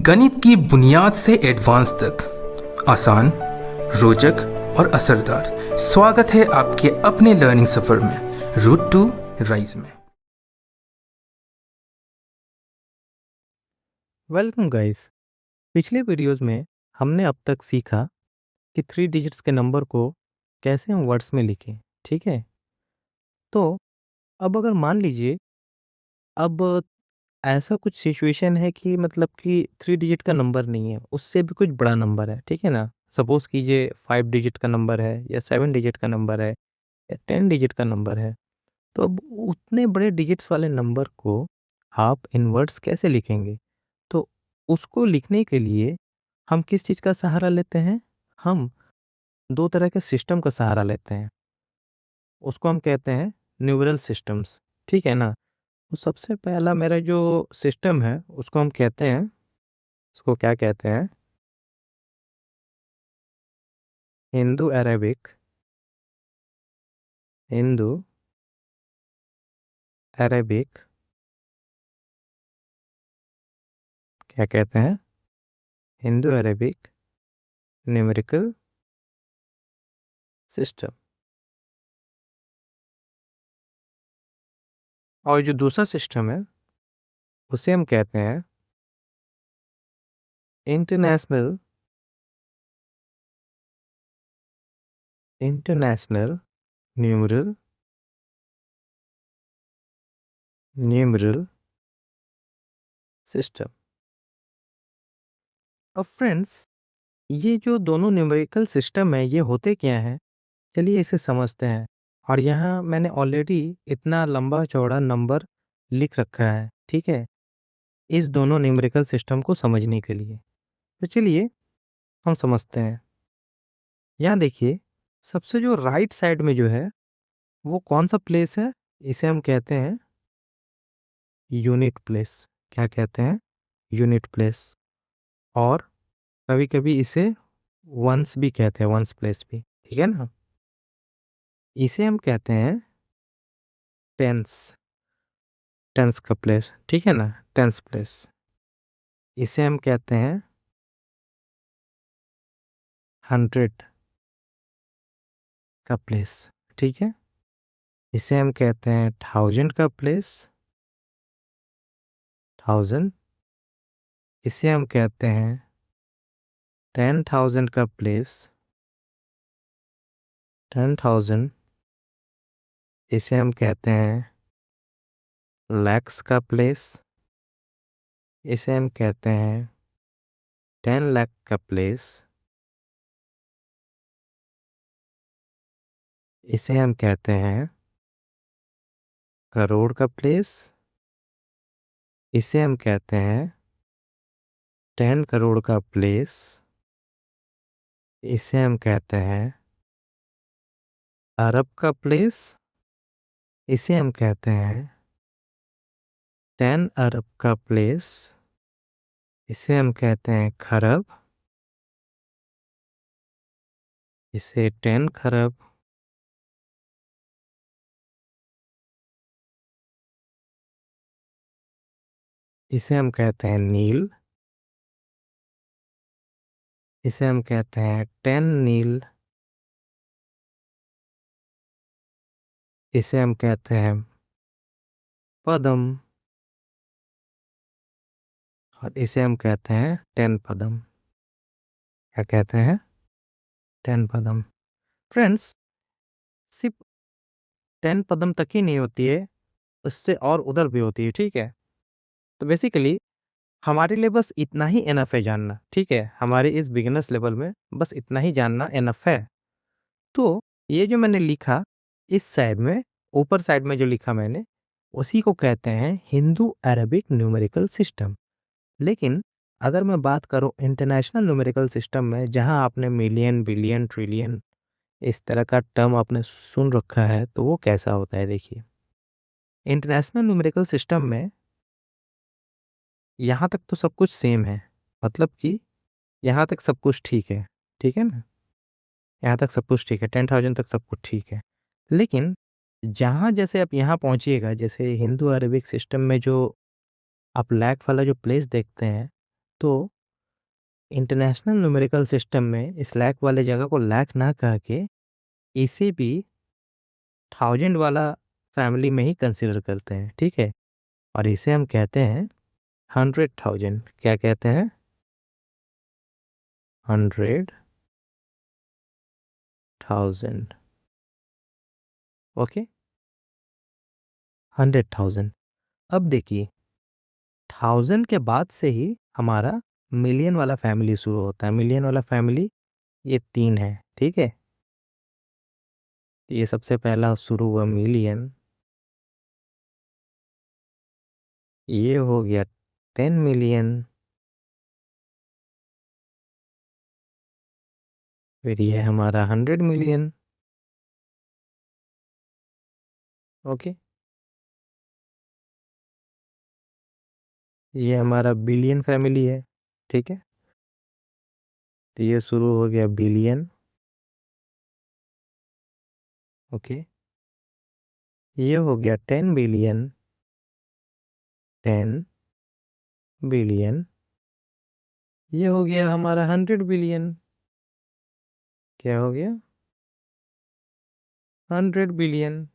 गणित की बुनियाद से एडवांस तक आसान, रोचक और असरदार। स्वागत है आपके अपने लर्निंग सफर में, रूट टू राइज में। Welcome guys. पिछले वीडियोस में हमने अब तक सीखा कि 3 डिजिट्स के नंबर को कैसे हम वर्ड्स में लिखें। ठीक है, तो अब अगर मान लीजिए अब ऐसा कुछ सिचुएशन है कि मतलब कि 3 डिजिट का नंबर नहीं है, उससे भी कुछ बड़ा नंबर है। ठीक है ना, सपोज कीजिए 5 डिजिट का नंबर है या 7 डिजिट का नंबर है या 10 डिजिट का नंबर है। तो अब उतने बड़े डिजिट्स वाले नंबर को आप इन वर्ड्स कैसे लिखेंगे? तो उसको लिखने के लिए हम किस चीज़ का सहारा लेते हैं? हम 2 तरह के सिस्टम का सहारा लेते हैं। उसको हम कहते हैं न्यूमरल सिस्टम्स। ठीक है ना? तो सबसे पहला मेरा जो सिस्टम है उसको हम कहते हैं, उसको क्या कहते हैं? हिंदू अरेबिक, हिंदू अरेबिक क्या कहते हैं? Hindu Arabic numerical system. और जो दूसरा सिस्टम है उसे हम कहते हैं international international numeral numeral system. अब फ्रेंड्स, ये जो दोनों न्यूमेरिकल सिस्टम है ये होते क्या हैं? चलिए इसे समझते हैं। और यहाँ मैंने ऑलरेडी इतना लंबा चौड़ा नंबर लिख रखा है, ठीक है, इस दोनों न्यूमेरिकल सिस्टम को समझने के लिए। तो चलिए हम समझते हैं। यहाँ देखिए, सबसे जो राइट साइड में जो है वो कौन सा प्लेस है? इसे हम कहते हैं यूनिट प्लेस। क्या कहते हैं? Unit place. और कभी कभी इसे वंस भी कहते हैं, वंस प्लेस भी। ठीक है ना? इसे हम कहते हैं टेंस, टेंस का प्लेस। ठीक है ना? Tens place. इसे हम कहते हैं 100 का प्लेस। ठीक है? इसे हम कहते हैं 1000 का प्लेस, 1000। इसे हम कहते हैं 10,000 का प्लेस, 10,000। इसे हम कहते हैं लैक्स का प्लेस। इसे हम कहते हैं 10 लाख का प्लेस। इसे हम कहते हैं करोड़ का प्लेस। इसे हम कहते हैं 10 करोड़ का प्लेस। इसे हम कहते हैं अरब का प्लेस। इसे हम कहते हैं 10 अरब का प्लेस। इसे हम कहते हैं खरब। इसे 10 खरब। इसे हम कहते हैं नील। इसे हम कहते हैं 10 नील। इसे हम कहते हैं पद्म। और इसे हम कहते हैं 10 पद्म। क्या कहते हैं? 10 पद्म। फ्रेंड्स, सिर्फ 10 पद्म तक ही नहीं होती है, उससे और उधर भी होती है। ठीक है? तो बेसिकली हमारे लिए बस इतना ही एनफ है जानना। ठीक है? हमारे इस बिगिनर्स लेवल में बस इतना ही जानना एनफ है। तो ये जो मैंने लिखा इस साइड में, ऊपर साइड में जो लिखा मैंने, उसी को कहते हैं हिंदू अरबिक न्यूमेरिकल सिस्टम। लेकिन अगर मैं बात करूं इंटरनेशनल न्यूमेरिकल सिस्टम में, जहां आपने मिलियन, बिलियन, ट्रिलियन इस तरह का टर्म आपने सुन रखा है, तो वो कैसा होता है देखिए। इंटरनेशनल न्यूमेरिकल सिस्टम में यहाँ तक तो सब कुछ सेम है, मतलब कि यहाँ तक सब कुछ ठीक है। ठीक है ना? यहाँ तक सब कुछ ठीक है, 10,000 तक सब कुछ ठीक है। लेकिन जहाँ जैसे आप यहाँ पहुँचिएगा, जैसे हिंदू अरेबिक सिस्टम में जो आप लैक वाला जो प्लेस देखते हैं, तो इंटरनेशनल न्यूमेरिकल सिस्टम में इस लाख वाले जगह को लाख ना कह के इसे भी 1000 वाला फैमिली में ही कंसीडर करते हैं, ठीक है। और इसे हम कहते हैं 100,000। क्या कहते हैं? 100,000। ओके, 100,000। अब देखिए 1000 के बाद से ही हमारा मिलियन वाला फैमिली शुरू होता है। मिलियन वाला फैमिली ये 3 है, ठीक है। तो ये सबसे पहला शुरू हुआ मिलियन, ये हो गया 10 मिलियन, फिर ये हमारा 100 मिलियन। ओके, ये हमारा बिलियन फैमिली है, ठीक है। तो ये शुरू हो गया बिलियन। ओके, ये हो गया 10 बिलियन, 10 बिलियन। ये हो गया हमारा 100 बिलियन। क्या हो गया? 100 बिलियन।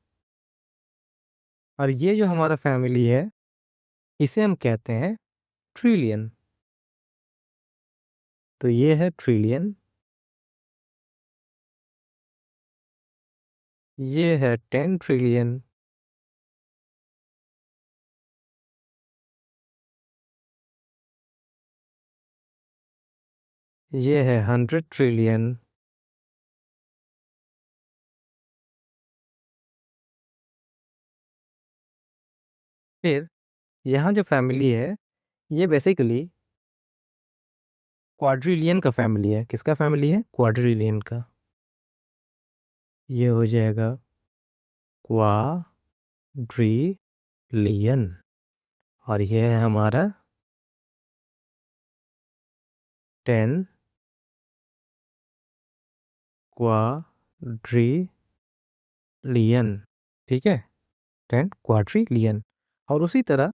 और ये जो हमारा फैमिली है इसे हम कहते हैं ट्रिलियन। तो ये है ट्रिलियन, ये है 10 ट्रिलियन, ये है 100 ट्रिलियन, फिर यहाँ जो फैमिली है ये बेसिकली क्वाड्रिलियन का फैमिली है। किसका फैमिली है? क्वाड्रिलियन का। ये हो जाएगा क्वाड्रिलियन। और ये है हमारा 10 क्वाड्रिलियन, ठीक है। 10 क्वाड्रिलियन। और उसी तरह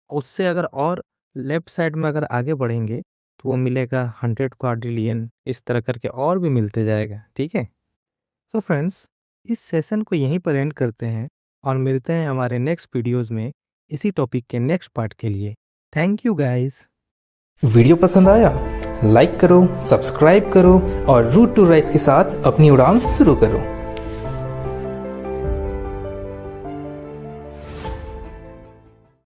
उससे अगर और लेफ्ट साइड में अगर आगे बढ़ेंगे तो वो मिलेगा 100 क्वाड्रिलियन, इस तरह करके और भी मिलते जाएगा, ठीक है। सो फ्रेंड्स, इस सेशन को यहीं पर एंड करते हैं और मिलते हैं हमारे नेक्स्ट वीडियोस में इसी टॉपिक के नेक्स्ट पार्ट के लिए। Thank you guys. वीडियो पसंद आया? लाइक करो, सब्सक्राइब करो और रूट टू राइस के साथ अपनी उड़ान शुरू करो।